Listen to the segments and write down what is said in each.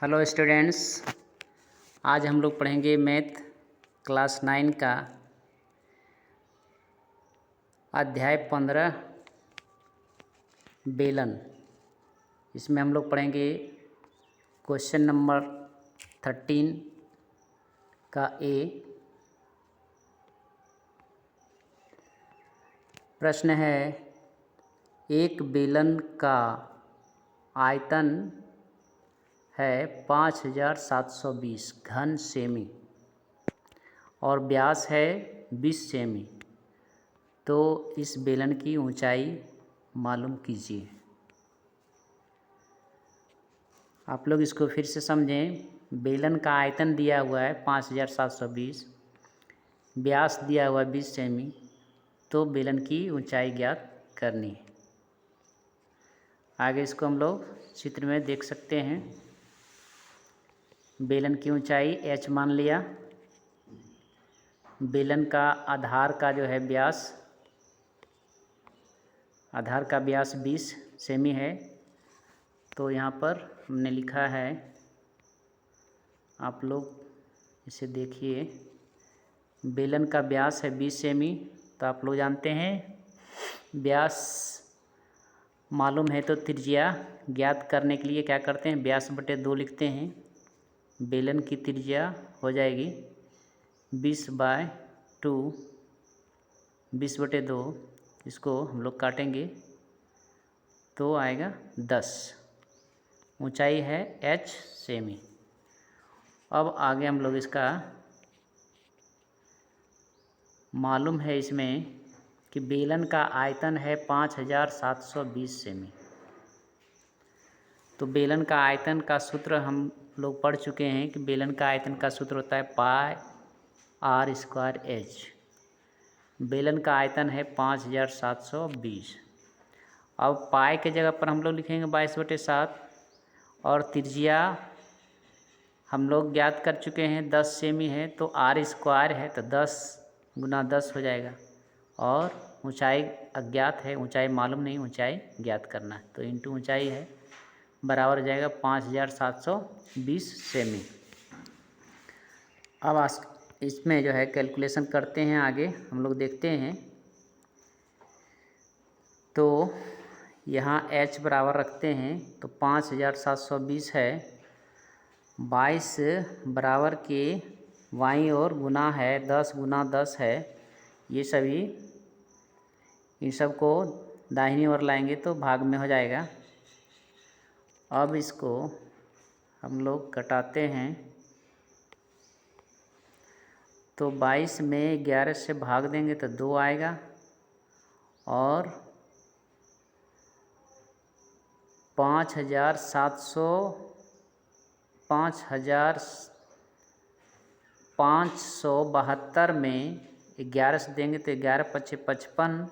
Hello students, आज हम लोग पढ़ेंगे मैथ क्लास 9 का अध्याय 15 बेलन। इसमें हम लोग पढ़ेंगे क्वेश्चन नंबर 13 का ए। प्रश्न है, एक बेलन का आयतन है 5720 घन सेमी और व्यास है 20 सेमी, तो इस बेलन की ऊंचाई मालूम कीजिए। आप लोग इसको फिर से समझें। बेलन का आयतन दिया हुआ है 5720, व्यास दिया हुआ है 20 सेमी, तो बेलन की ऊंचाई ज्ञात करनी है। आगे इसको हम लोग चित्र में देख सकते हैं। बेलन की ऊंचाई h मान लिया। बेलन का आधार का जो है व्यास, आधार का व्यास 20 सेमी है, तो यहाँ पर हमने लिखा है, आप लोग इसे देखिए। बेलन का व्यास है 20 सेमी, तो आप लोग जानते हैं व्यास मालूम है तो त्रिज्या ज्ञात करने के लिए क्या करते हैं, व्यास बटे 2 लिखते हैं। बेलन की त्रिज्या हो जाएगी 20/2, 20/2। इसको हम लोग काटेंगे तो आएगा 10। ऊंचाई है h सेमी। अब आगे हम लोग इसका मालूम है इसमें कि बेलन का आयतन है 5720 सेमी। तो बेलन का आयतन का सूत्र हम लोग पढ़ चुके हैं कि बेलन का आयतन का सूत्र होता है πr²h। बेलन का आयतन है 5720। अब पाई के जगह पर हम लोग लिखेंगे 22/7 और त्रिज्या हम लोग ज्ञात कर चुके हैं 10 सेमी है, तो r² है तो 10 × 10 हो जाएगा। और ऊंचाई अज्ञात है, ऊंचाई मालूम नहीं, ऊंचाई ज्ञात करना है, तो इंटू ऊंचाई है बराबर हो जाएगा 5720 सेमी। अब इसमें जो है कैलकुलेशन करते हैं। आगे हम लोग देखते हैं, तो यहाँ h बराबर रखते हैं, तो 5720 है, 22 बराबर के बाईं ओर गुना है 10 × 10 है। ये सभी इन सब को दाहिनी ओर लाएंगे तो भाग में हो जाएगा। अब इसको हम लोग घटाते हैं, तो 22 में 11 से भाग देंगे तो 2 आएगा और 5572 में 11 से देंगे तो 11×5 = 55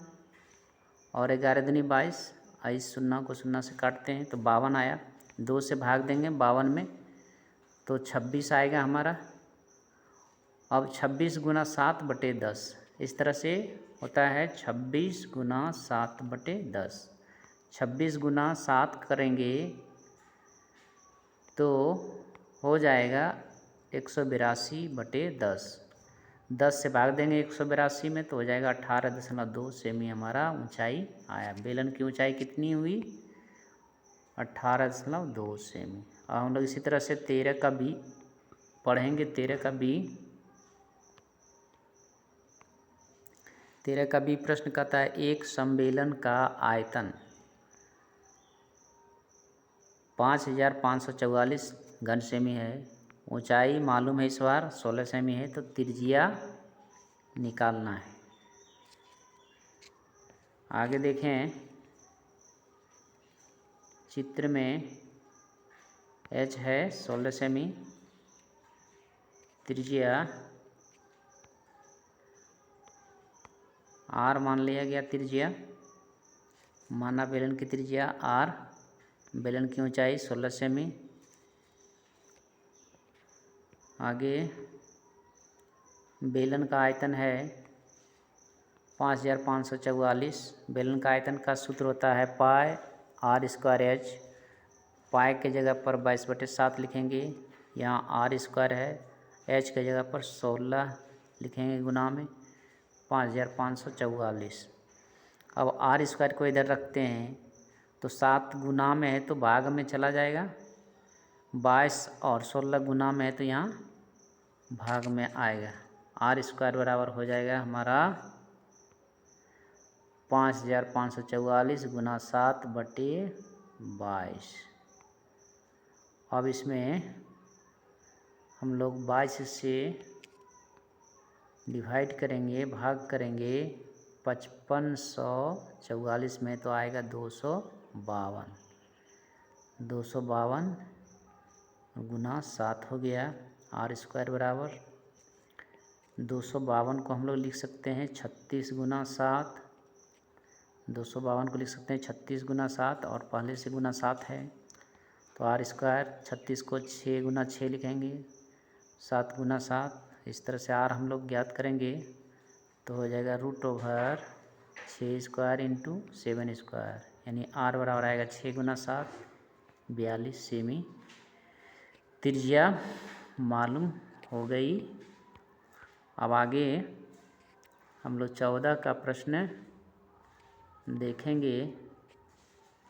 और 11 दूनी 22। इस 0 को 0 से काटते हैं तो 52 आया। 2 से भाग देंगे 52 में तो 26 आएगा हमारा। अब 26 × 7/10 इस तरह से होता है, 26 × 7/10। 26 × 7 करेंगे तो हो जाएगा 182/10। 10 से भाग देंगे 182 में तो हो जाएगा 18.2 सेमी हमारा ऊंचाई आया। बेलन की ऊंचाई कितनी हुई, 18.2 सेमी। और हम लोग इसी तरह से 13 का भी पढ़ेंगे। 13 का भी प्रश्न कहता है, एक समबेलन का आयतन 5544 घन सेमी है, ऊंचाई मालूम है इस बार 16 सेमी है, तो त्रिज्या निकालना है। आगे देखें चित्र में, h है 16 सेमी, त्रिज्या r मान लिया गया। त्रिज्या माना बेलन की त्रिज्या r, बेलन की ऊंचाई 16 सेमी। आगे बेलन का आयतन है 5544। बेलन का आयतन का सूत्र होता है πr²h। पाई के जगह पर 22/7 लिखेंगे, यहाँ आर स्क्वायर है, एच के जगह पर 16 लिखेंगे गुना में 5544। अब आर स्क्वायर को इधर रखते हैं तो 7 गुना में है तो भाग में चला जाएगा, 22 और 16 गुना में है तो यहाँ भाग में आएगा। आर स्क्वायर बराबर हो जाएगा हमारा 5544 गुना 7/22। अब इसमें हम लोग 22 से डिवाइड करेंगे, भाग करेंगे 5544 में तो आएगा 252 गुना 7 हो गया। आर स्क्वायर बराबर 252 को हम लोग लिख सकते हैं 36 गुना 7, 252 को लिख सकते हैं 36 गुना 7 और पहले से गुना 7 है तो आर स्क्वायर 36 को 6 गुना 6 लिखेंगे, 7 गुना 7। इस तरह से आर हम लोग ज्ञात करेंगे तो हो जाएगा √6 स्क्वायर इंटू 7 स्क्वायर, यानी आर बराबर आएगा 6 गुना 7 42 सेमी। त्रिज्या मालूम हो गई। अब आगे हम लोग 14 का प्रश्न देखेंगे।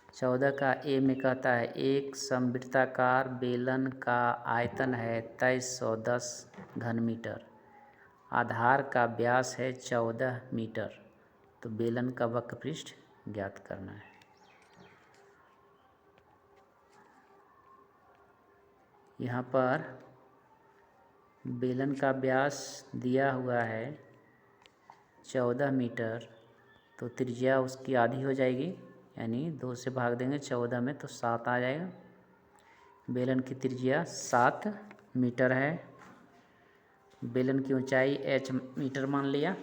14 का ए में कहता है एक समवृत्ताकार बेलन का आयतन है 2310 घन मीटर, आधार का व्यास है 14 मीटर, तो बेलन का वक्रपृष्ठ ज्ञात करना है। यहाँ पर बेलन का व्यास दिया हुआ है 14 मीटर, तो त्रिज्या उसकी आधी हो जाएगी, यानी 2 से भाग देंगे 14 में तो 7 आ जाएगा। बेलन की त्रिज्या 7 मीटर है। बेलन की ऊंचाई h मीटर मान लिया।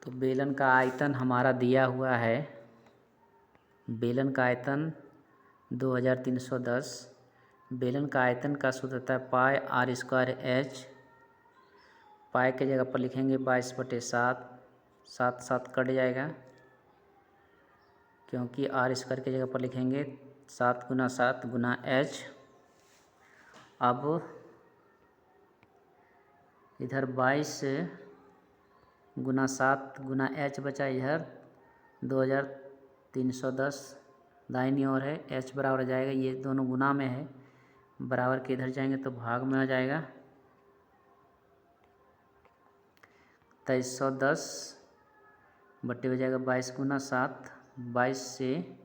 तो बेलन का आयतन हमारा दिया हुआ है, बेलन का आयतन 2310। बेलन का आयतन का सूत्र होता है पाई आर स्क्वायर एच। पाई के जगह पर लिखेंगे 22/7, 7 7 कट जाएगा क्योंकि आर स्क्वायर की जगह पर लिखेंगे 7 गुना 7 गुना एच। अब इधर 22 गुना 7 गुना एच बचा, इधर 2310 दाहिनी ओर है, एच बराबर हो जाएगा, ये दोनों गुना में है, बराबर के इधर जाएंगे तो भाग में आ जाएगा। 2310 बट्टे हो जाएगा 22 गुना 7, 22 से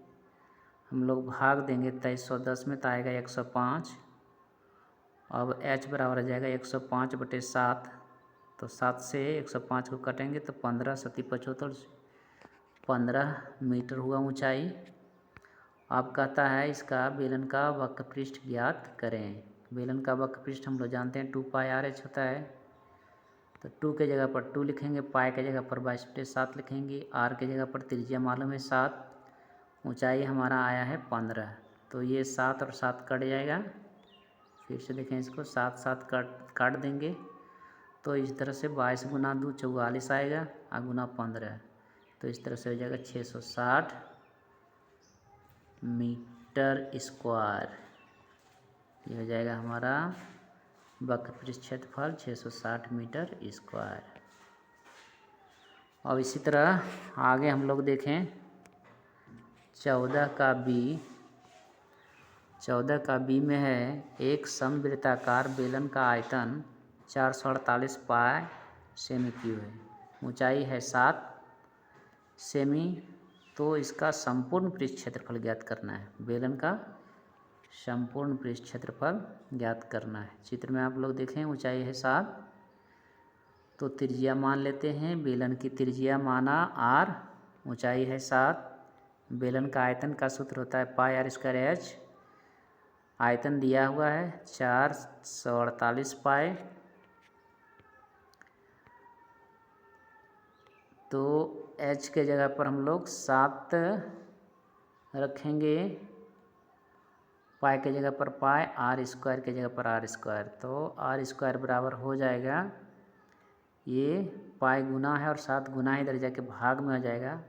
हम लोग भाग देंगे 2310 में तो आएगा 105। अब h बराबर हो जाएगा 105/7, तो 7 से 105 को कटेंगे तो 15 सती 75, 15 मीटर हुआ ऊंचाई। अब कहता है इसका बेलन का वक्रपृष्ठ ज्ञात करें। बेलन का वक्रपृष्ठ हम लोग जानते हैं 2πr/h होता है, तो 2 के जगह पर 2 लिखेंगे, पाई के जगह पर 22/7 लिखेंगे, आर के जगह पर त्रिज्या मालूम है 7, ऊंचाई हमारा आया है 15, तो ये 7 और 7 कट जाएगा। फिर से देखें इसको, 7 7 काट देंगे तो इस तरह से 22 गुना 2 44 आएगा और गुना 15, तो इस तरह से हो जाएगा 660 मीटर स्क्वायर। ये हो जाएगा हमारा वक्रपृष्ठ क्षेत्रफल 660 मीटर स्क्वायर। और इसी तरह आगे हम लोग देखें 14 का बी में है एक समवृत्ताकार बेलन का आयतन 448 पाई सेमी क्यूब है, ऊंचाई है 7 सेमी, तो इसका संपूर्ण पृष्ठ क्षेत्रफल ज्ञात करना है। बेलन का संपूर्ण पृष्ठ क्षेत्रफल ज्ञात करना है। चित्र में आप लोग देखें ऊंचाई है 7, तो त्रिज्या मान लेते हैं, बेलन की त्रिज्या माना r, ऊंचाई है 7, बेलन का आयतन का सूत्र होता है पाई आर स्क्वायर एच, आयतन दिया हुआ है 448 पाई, तो h के जगह पर हम लोग 7 रखेंगे, पाई के जगह पर पाई, आर स्क्वायर के जगह पर आर स्क्वायर, तो आर स्क्वायर बराबर हो जाएगा, ये पाई गुना है और 7 गुना इधर जाके भाग में हो जाएगा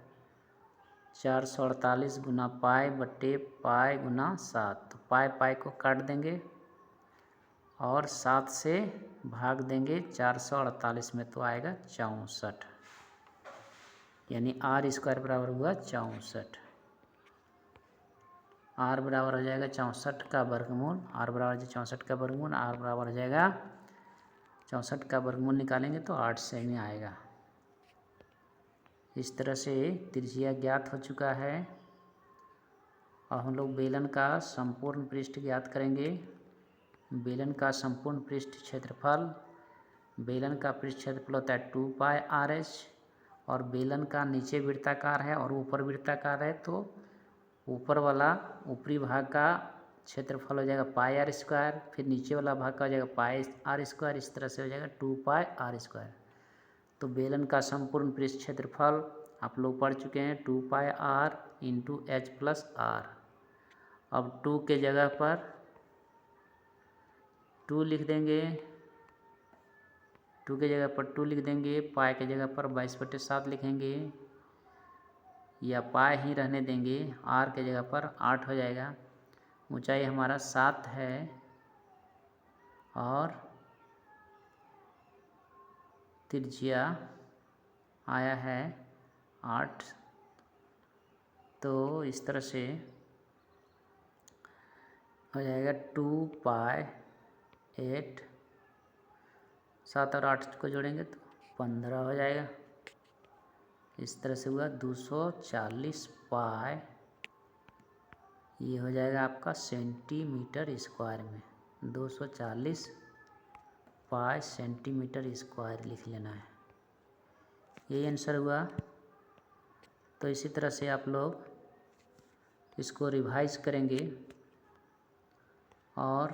448 गुना पाई बटे पाई गुना 7। तो पाई को काट देंगे और 7 से भाग देंगे 448 में, तो आएगा 64, यानी आर स्क्वायर बराबर हुआ 64। आर बराबर हो जाएगा 64 का वर्गमूल, आर बराबर 64 का वर्गमूल, आर बराबर हो जाएगा 64 का वर्गमूल निकालेंगे तो 8 सेमी आएगा। इस तरह से त्रिज्या ज्ञात हो चुका है। और हम लोग बेलन का संपूर्ण पृष्ठ ज्ञात करेंगे। बेलन का संपूर्ण पृष्ठ क्षेत्रफल, बेलन का पृष्ठ क्षेत्रफल होता है 2 पाई RH, और बेलन का नीचे वृत्ताकार है और ऊपर वृत्ताकार है, तो ऊपर वाला ऊपरी भाग का क्षेत्रफल हो जाएगा पाई R स्क्वायर, फिर नीचे वाला भाग का हो जाएगा पाई R स्क्वायर। इस तरह से हो जाएगा 2 पाई R स्क्वायर। तो बेलन का संपूर्ण पृष्ठ क्षेत्रफल आप लोग पढ़ चुके हैं 2 पाई R into H plus R। अब 2 के जगह पर 2 लिख देंगे, 2 के जगह पर 2 लिख देंगे, पाई के जगह पर 22/7 लिखेंगे, या पाई ही रहने देंगे, R के जगह पर 8 हो जाएगा। ऊंचाई हमारा 7 है और त्रिज्या आया है 8। तो इस तरह से हो जाएगा 2 पाई 8, 7 और 8 को जोड़ेंगे तो 15 हो जाएगा। इस तरह से हुआ 240 पाई, ये हो जाएगा आपका सेंटीमीटर स्क्वायर में। 240 पाई सेंटीमीटर स्क्वायर लिख लेना है, यही आंसर हुआ। तो इसी तरह से आप लोग इसको रिवाइज करेंगे और